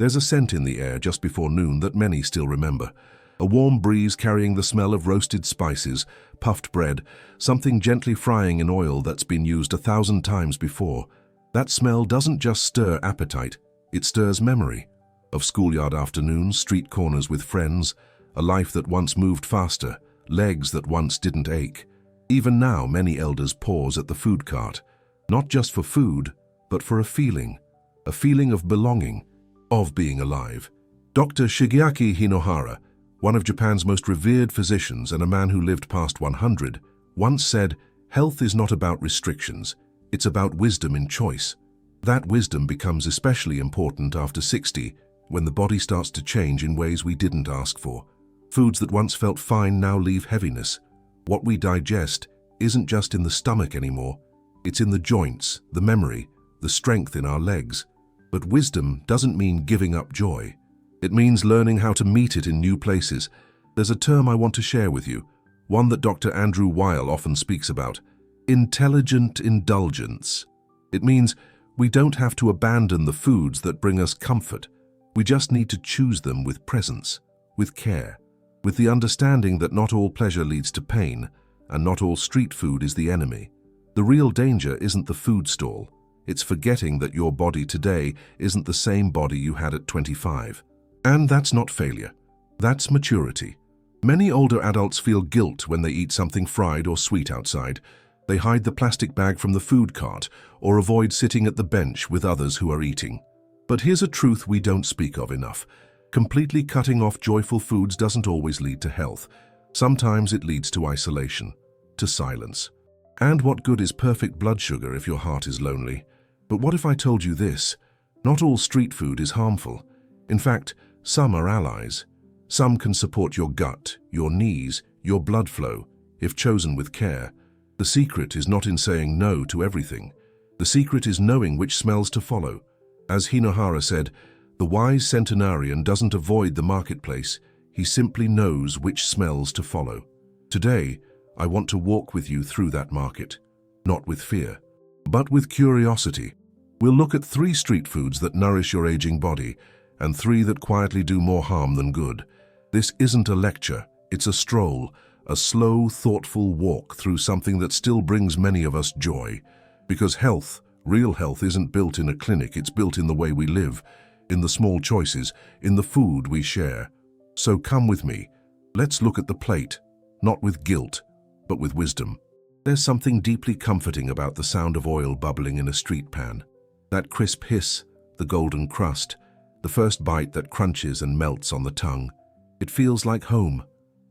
There's a scent in the air just before noon that many still remember. A warm breeze carrying the smell of roasted spices, puffed bread, something gently frying in oil that's been used 1,000 times before. That smell doesn't just stir appetite, it stirs memory. Of schoolyard afternoons, street corners with friends, a life that once moved faster, legs that once didn't ache. Even now, many elders pause at the food cart, not just for food, but for a feeling of belonging, of being alive. Dr. Shigeaki Hinohara, one of Japan's most revered physicians and a man who lived past 100, once said, "Health is not about restrictions, it's about wisdom in choice." That wisdom becomes especially important after 60, when the body starts to change in ways we didn't ask for. Foods that once felt fine now leave heaviness. What we digest isn't just in the stomach anymore, it's in the joints, the memory, the strength in our legs. But wisdom doesn't mean giving up joy. It means learning how to meet it in new places. There's a term I want to share with you, one that Dr. Andrew Weil often speaks about: intelligent indulgence. It means we don't have to abandon the foods that bring us comfort. We just need to choose them with presence, with care, with the understanding that not all pleasure leads to pain, and not all street food is the enemy. The real danger isn't the food stall. It's forgetting that your body today isn't the same body you had at 25. And that's not failure. That's maturity. Many older adults feel guilt when they eat something fried or sweet outside. They hide the plastic bag from the food cart or avoid sitting at the bench with others who are eating. But here's a truth we don't speak of enough. Completely cutting off joyful foods doesn't always lead to health. Sometimes it leads to isolation, to silence. And what good is perfect blood sugar if your heart is lonely? But what if I told you this? Not all street food is harmful. In fact, some are allies. Some can support your gut, your knees, your blood flow, if chosen with care. The secret is not in saying no to everything. The secret is knowing which smells to follow. As Hinohara said, the wise centenarian doesn't avoid the marketplace, he simply knows which smells to follow. Today, I want to walk with you through that market, not with fear, but with curiosity. We'll look at 3 street foods that nourish your aging body, and 3 that quietly do more harm than good. This isn't a lecture, it's a stroll, a slow, thoughtful walk through something that still brings many of us joy. Because health, real health, isn't built in a clinic, it's built in the way we live, in the small choices, in the food we share. So come with me. Let's look at the plate, not with guilt, but with wisdom. There's something deeply comforting about the sound of oil bubbling in a street pan. That crisp hiss, the golden crust, the first bite that crunches and melts on the tongue. It feels like home,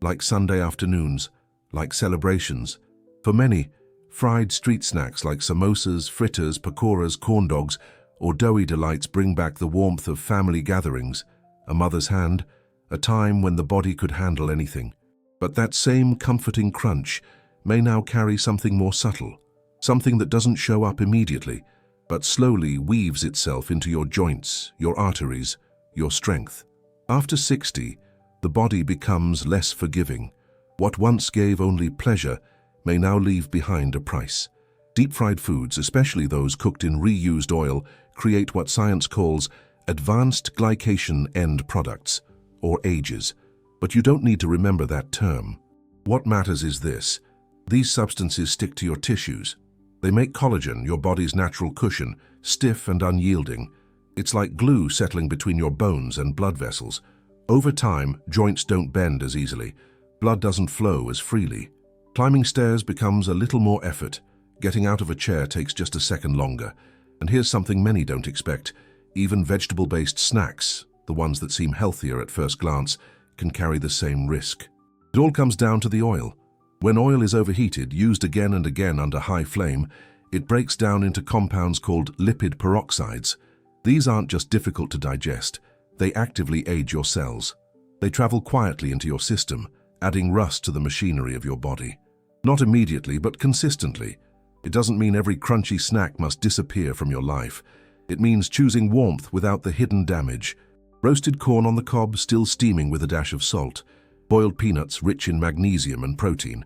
like Sunday afternoons, like celebrations. For many, fried street snacks like samosas, fritters, pakoras, corn dogs, or doughy delights bring back the warmth of family gatherings, a mother's hand, a time when the body could handle anything. But that same comforting crunch may now carry something more subtle, something that doesn't show up immediately, but slowly weaves itself into your joints, your arteries, your strength. After 60, the body becomes less forgiving. What once gave only pleasure may now leave behind a price. Deep-fried foods, especially those cooked in reused oil, create what science calls advanced glycation end products, or AGEs. But you don't need to remember that term. What matters is this: these substances stick to your tissues. They make collagen, your body's natural cushion, stiff and unyielding. It's like glue settling between your bones and blood vessels. Over time, joints don't bend as easily. Blood doesn't flow as freely. Climbing stairs becomes a little more effort. Getting out of a chair takes just a second longer. And here's something many don't expect. Even vegetable-based snacks, the ones that seem healthier at first glance, can carry the same risk. It all comes down to the oil. When oil is overheated, used again and again under high flame, it breaks down into compounds called lipid peroxides. These aren't just difficult to digest, they actively age your cells. They travel quietly into your system, adding rust to the machinery of your body. Not immediately, but consistently. It doesn't mean every crunchy snack must disappear from your life. It means choosing warmth without the hidden damage. Roasted corn on the cob, still steaming with a dash of salt. Boiled peanuts rich in magnesium and protein.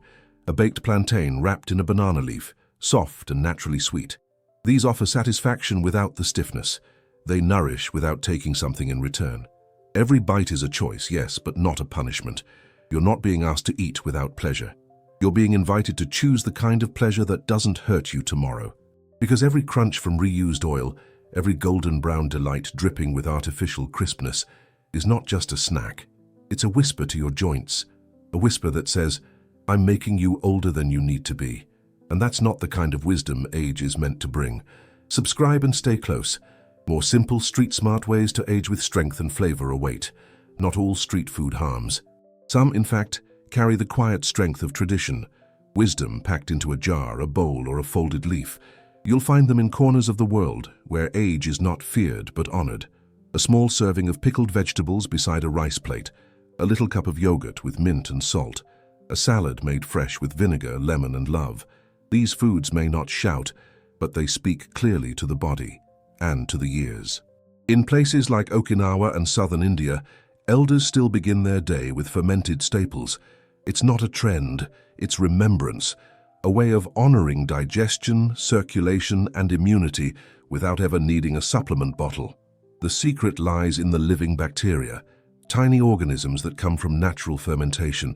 A baked plantain wrapped in a banana leaf, soft and naturally sweet. These offer satisfaction without the stiffness. They nourish without taking something in return. Every bite is a choice, yes, but not a punishment. You're not being asked to eat without pleasure. You're being invited to choose the kind of pleasure that doesn't hurt you tomorrow. Because every crunch from reused oil, every golden brown delight dripping with artificial crispness, is not just a snack. It's a whisper to your joints, a whisper that says, "I'm making you older than you need to be." And that's not the kind of wisdom age is meant to bring. Subscribe and stay close. More simple, street-smart ways to age with strength and flavor await. Not all street food harms. Some, in fact, carry the quiet strength of tradition, wisdom packed into a jar, a bowl, or a folded leaf. You'll find them in corners of the world where age is not feared but honored. A small serving of pickled vegetables beside a rice plate, a little cup of yogurt with mint and salt, a salad made fresh with vinegar, lemon, and love. These foods may not shout, but they speak clearly to the body and to the years. In places like Okinawa and southern India, elders still begin their day with fermented staples. It's not a trend, it's remembrance, a way of honoring digestion, circulation, and immunity without ever needing a supplement bottle. The secret lies in the living bacteria, tiny organisms that come from natural fermentation.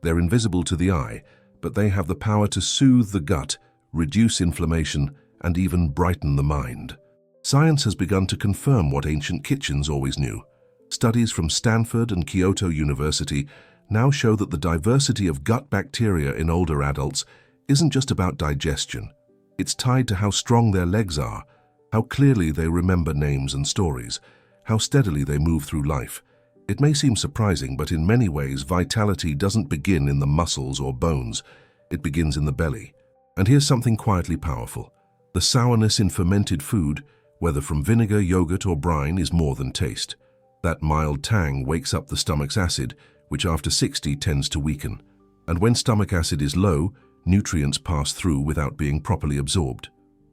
They're invisible to the eye, but they have the power to soothe the gut, reduce inflammation, and even brighten the mind. Science has begun to confirm what ancient kitchens always knew. Studies from Stanford and Kyoto University now show that the diversity of gut bacteria in older adults isn't just about digestion. It's tied to how strong their legs are, how clearly they remember names and stories, how steadily they move through life. It may seem surprising, but in many ways, vitality doesn't begin in the muscles or bones. It begins in the belly. And here's something quietly powerful. The sourness in fermented food, whether from vinegar, yogurt, or brine, is more than taste. That mild tang wakes up the stomach's acid, which after 60 tends to weaken. And when stomach acid is low, nutrients pass through without being properly absorbed.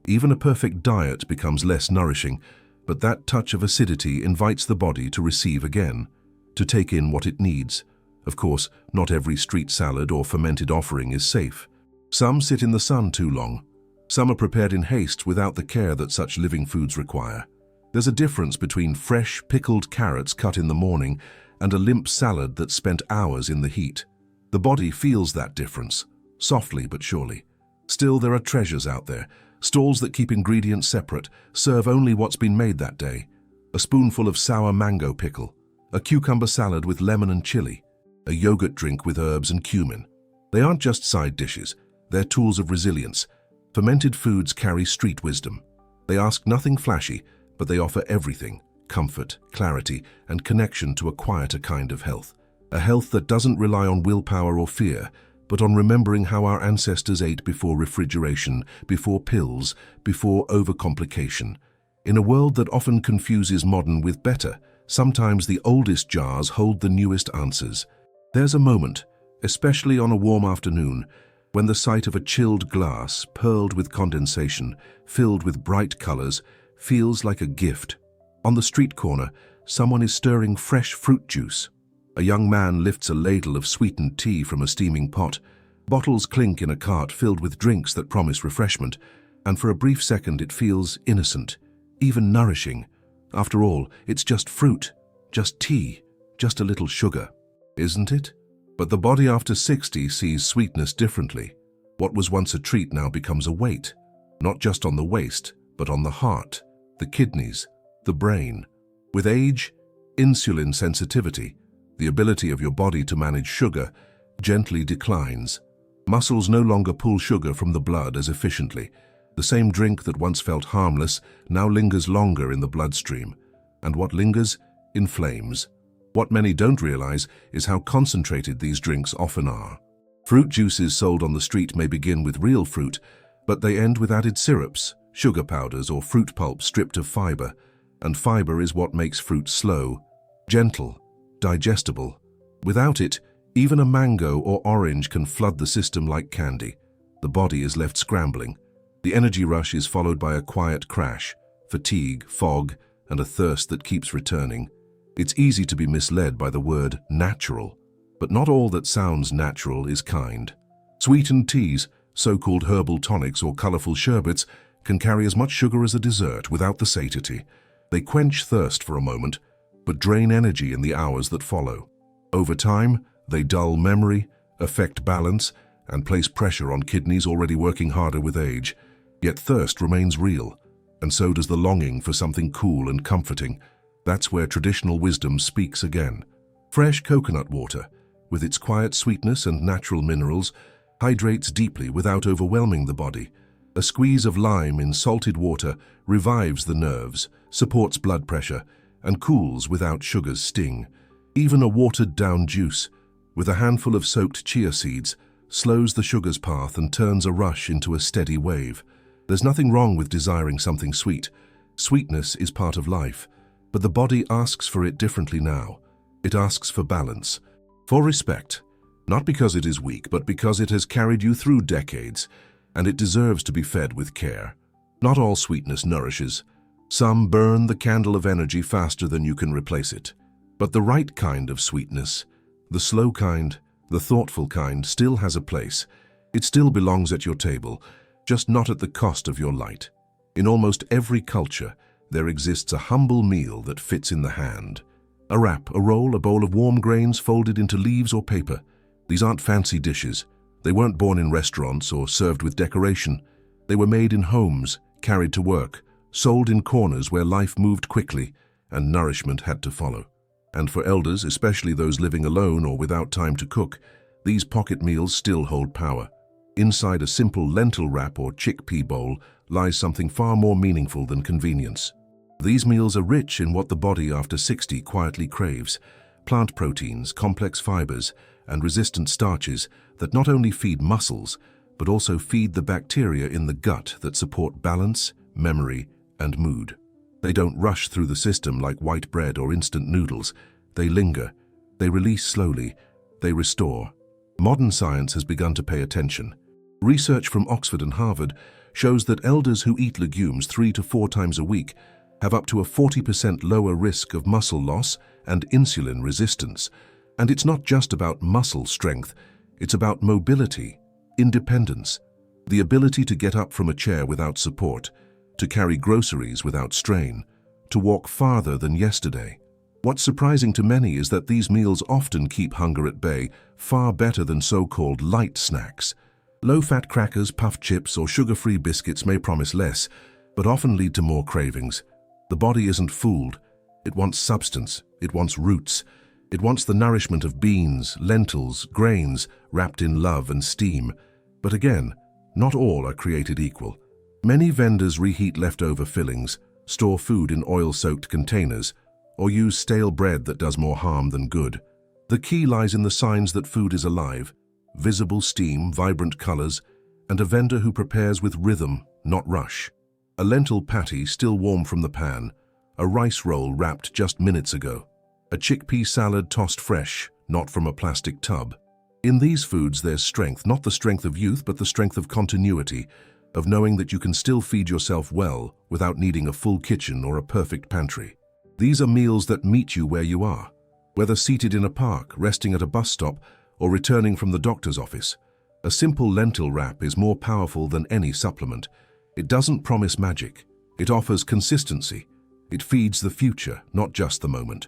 Even a perfect diet becomes less nourishing, but that touch of acidity invites the body to receive again, to take in what it needs. Of course, not every street salad or fermented offering is safe. Some sit in the sun too long. Some are prepared in haste without the care that such living foods require. There's a difference between fresh, pickled carrots cut in the morning and a limp salad that's spent hours in the heat. The body feels that difference, softly but surely. Still, there are treasures out there, stalls that keep ingredients separate, serve only what's been made that day. A spoonful of sour mango pickle, a cucumber salad with lemon and chili, a yogurt drink with herbs and cumin. They aren't just side dishes, they're tools of resilience. Fermented foods carry street wisdom. They ask nothing flashy, but they offer everything: comfort, clarity, and connection to a quieter kind of health. A health that doesn't rely on willpower or fear, but on remembering how our ancestors ate before refrigeration, before pills, before overcomplication. In a world that often confuses modern with better, sometimes the oldest jars hold the newest answers. There's a moment, especially on a warm afternoon, when the sight of a chilled glass, pearled with condensation, filled with bright colors, feels like a gift. On the street corner, someone is stirring fresh fruit juice. A young man lifts a ladle of sweetened tea from a steaming pot. Bottles clink in a cart filled with drinks that promise refreshment, and for a brief second it feels innocent, even nourishing. After all, it's just fruit, just tea, just a little sugar, isn't it? But the body after 60 sees sweetness differently. What was once a treat now becomes a weight, not just on the waist, but on the heart, the kidneys, the brain. With age, insulin sensitivity, the ability of your body to manage sugar, gently declines. Muscles no longer pull sugar from the blood as efficiently. The same drink that once felt harmless now lingers longer in the bloodstream. And what lingers inflames. What many don't realize is how concentrated these drinks often are. Fruit juices sold on the street may begin with real fruit, but they end with added syrups, sugar powders, or fruit pulp stripped of fiber. And fiber is what makes fruit slow, gentle, digestible. Without it, even a mango or orange can flood the system like candy. The body is left scrambling. The energy rush is followed by a quiet crash, fatigue, fog, and a thirst that keeps returning. It's easy to be misled by the word natural, but not all that sounds natural is kind. Sweetened teas, so-called herbal tonics, or colorful sherbets can carry as much sugar as a dessert without the satiety. They quench thirst for a moment, but drain energy in the hours that follow. Over time, they dull memory, affect balance, and place pressure on kidneys already working harder with age. Yet thirst remains real, and so does the longing for something cool and comforting. That's where traditional wisdom speaks again. Fresh coconut water, with its quiet sweetness and natural minerals, hydrates deeply without overwhelming the body. A squeeze of lime in salted water revives the nerves, supports blood pressure, and cools without sugar's sting. Even a watered-down juice, with a handful of soaked chia seeds, slows the sugar's path and turns a rush into a steady wave. There's nothing wrong with desiring something sweet. Sweetness is part of life, but the body asks for it differently now. It asks for balance, for respect, not because it is weak, but because it has carried you through decades, and it deserves to be fed with care. Not all sweetness nourishes. Some burn the candle of energy faster than you can replace it. But the right kind of sweetness, the slow kind, the thoughtful kind, still has a place. It still belongs at your table, just not at the cost of your light. In almost every culture, there exists a humble meal that fits in the hand. A wrap, a roll, a bowl of warm grains folded into leaves or paper. These aren't fancy dishes. They weren't born in restaurants or served with decoration. They were made in homes, carried to work, sold in corners where life moved quickly and nourishment had to follow. And for elders, especially those living alone or without time to cook, these pocket meals still hold power. Inside a simple lentil wrap or chickpea bowl lies something far more meaningful than convenience. These meals are rich in what the body after 60 quietly craves: plant proteins, complex fibers, and resistant starches that not only feed muscles, but also feed the bacteria in the gut that support balance, memory, and mood. They don't rush through the system like white bread or instant noodles. They linger. They release slowly. They restore. Modern science has begun to pay attention. Research from Oxford and Harvard shows that elders who eat legumes 3 to 4 times a week have up to a 40% lower risk of muscle loss and insulin resistance. And it's not just about muscle strength, it's about mobility, independence, the ability to get up from a chair without support, to carry groceries without strain, to walk farther than yesterday. What's surprising to many is that these meals often keep hunger at bay far better than so-called light snacks. Low-fat crackers, puffed chips, or sugar-free biscuits may promise less, but often lead to more cravings. The body isn't fooled. It wants substance. It wants roots. It wants the nourishment of beans, lentils, grains, wrapped in love and steam. But again, not all are created equal. Many vendors reheat leftover fillings, store food in oil-soaked containers, or use stale bread that does more harm than good. The key lies in the signs that food is alive: visible steam, vibrant colors, and a vendor who prepares with rhythm, not rush. A lentil patty still warm from the pan, a rice roll wrapped just minutes ago, a chickpea salad tossed fresh, not from a plastic tub. In these foods there's strength, not the strength of youth, but the strength of continuity, of knowing that you can still feed yourself well without needing a full kitchen or a perfect pantry. These are meals that meet you where you are, whether seated in a park, resting at a bus stop, or returning from the doctor's office. A simple lentil wrap is more powerful than any supplement. It doesn't promise magic. It offers consistency. It feeds the future, not just the moment.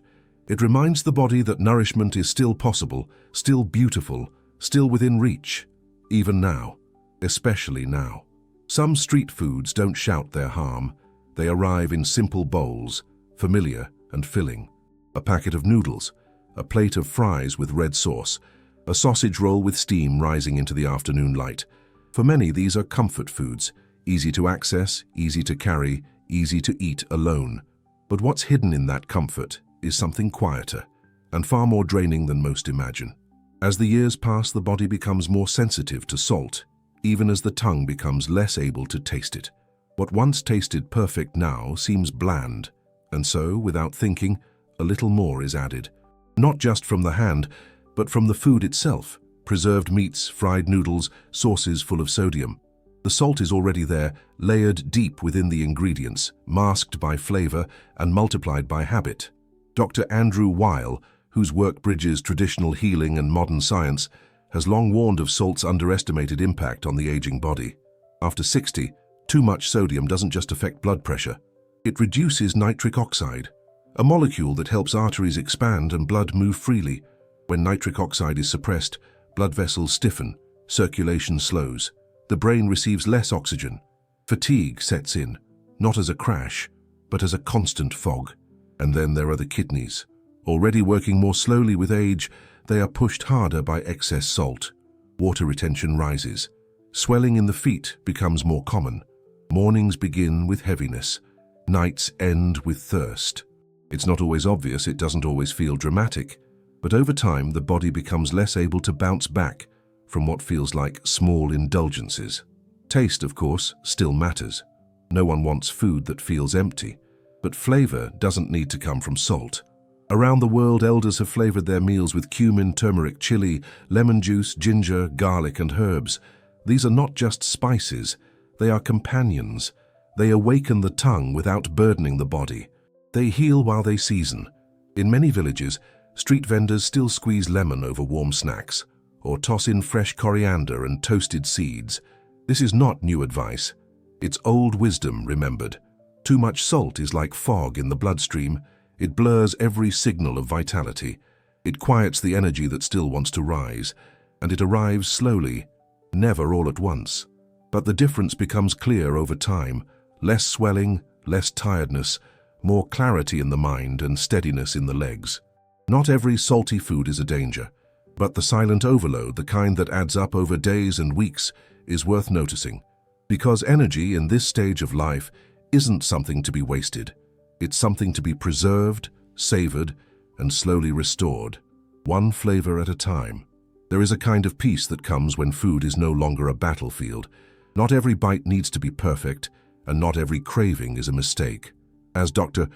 It reminds the body that nourishment is still possible, still beautiful, still within reach, even now, especially now. Some street foods don't shout their harm. They arrive in simple bowls, familiar and filling. A packet of noodles, a plate of fries with red sauce, a sausage roll with steam rising into the afternoon light. For many, these are comfort foods, easy to access, easy to carry, easy to eat alone. But what's hidden in that comfort is something quieter and far more draining than most imagine. As the years pass, the body becomes more sensitive to salt, even as the tongue becomes less able to taste it. What once tasted perfect now seems bland, and so, without thinking, a little more is added. Not just from the hand, but from the food itself: preserved meats, fried noodles, sauces full of sodium. The salt is already there, layered deep within the ingredients, masked by flavor and multiplied by habit. Dr. Andrew Weil, whose work bridges traditional healing and modern science, has long warned of salt's underestimated impact on the aging body. After 60, too much sodium doesn't just affect blood pressure. It reduces nitric oxide, a molecule that helps arteries expand and blood move freely. When nitric oxide is suppressed, blood vessels stiffen, circulation slows. The brain receives less oxygen. Fatigue sets in, not as a crash, but as a constant fog. And then there are the kidneys. Already working more slowly with age, they are pushed harder by excess salt. Water retention rises. Swelling in the feet becomes more common. Mornings begin with heaviness. Nights end with thirst. It's not always obvious, it doesn't always feel dramatic, but over time the body becomes less able to bounce back from what feels like small indulgences. Taste, of course, still matters. No one wants food that feels empty, but flavor doesn't need to come from salt. Around the world, elders have flavored their meals with cumin, turmeric, chili, lemon juice, ginger, garlic, and herbs. These are not just spices, they are companions. They awaken the tongue without burdening the body. They heal while they season. In many villages, street vendors still squeeze lemon over warm snacks, or toss in fresh coriander and toasted seeds. This is not new advice. It's old wisdom remembered. Too much salt is like fog in the bloodstream. It blurs every signal of vitality. It quiets the energy that still wants to rise, and it arrives slowly, never all at once. But the difference becomes clear over time. Less swelling, less tiredness, more clarity in the mind and steadiness in the legs. Not every salty food is a danger, but the silent overload, the kind that adds up over days and weeks, is worth noticing. Because energy in this stage of life isn't something to be wasted. It's something to be preserved, savored, and slowly restored, one flavor at a time. There is a kind of peace that comes when food is no longer a battlefield. Not every bite needs to be perfect, and not every craving is a mistake. As Dr.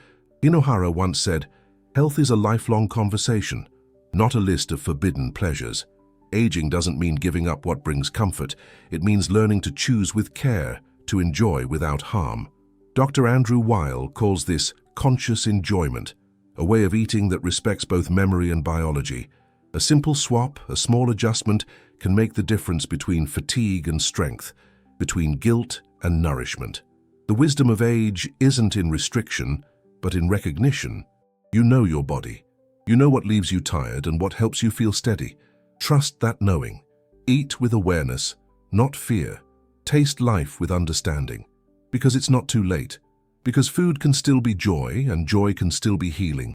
Inohara once said, health is a lifelong conversation, not a list of forbidden pleasures. Aging doesn't mean giving up what brings comfort. It means learning to choose with care, to enjoy without harm. Dr. Andrew Weil calls this conscious enjoyment, a way of eating that respects both memory and biology. A simple swap, a small adjustment, can make the difference between fatigue and strength, between guilt and nourishment. The wisdom of age isn't in restriction, but in recognition. You know your body. You know what leaves you tired and what helps you feel steady. Trust that knowing. Eat with awareness, not fear. Taste life with understanding. Because it's not too late. Because food can still be joy, and joy can still be healing.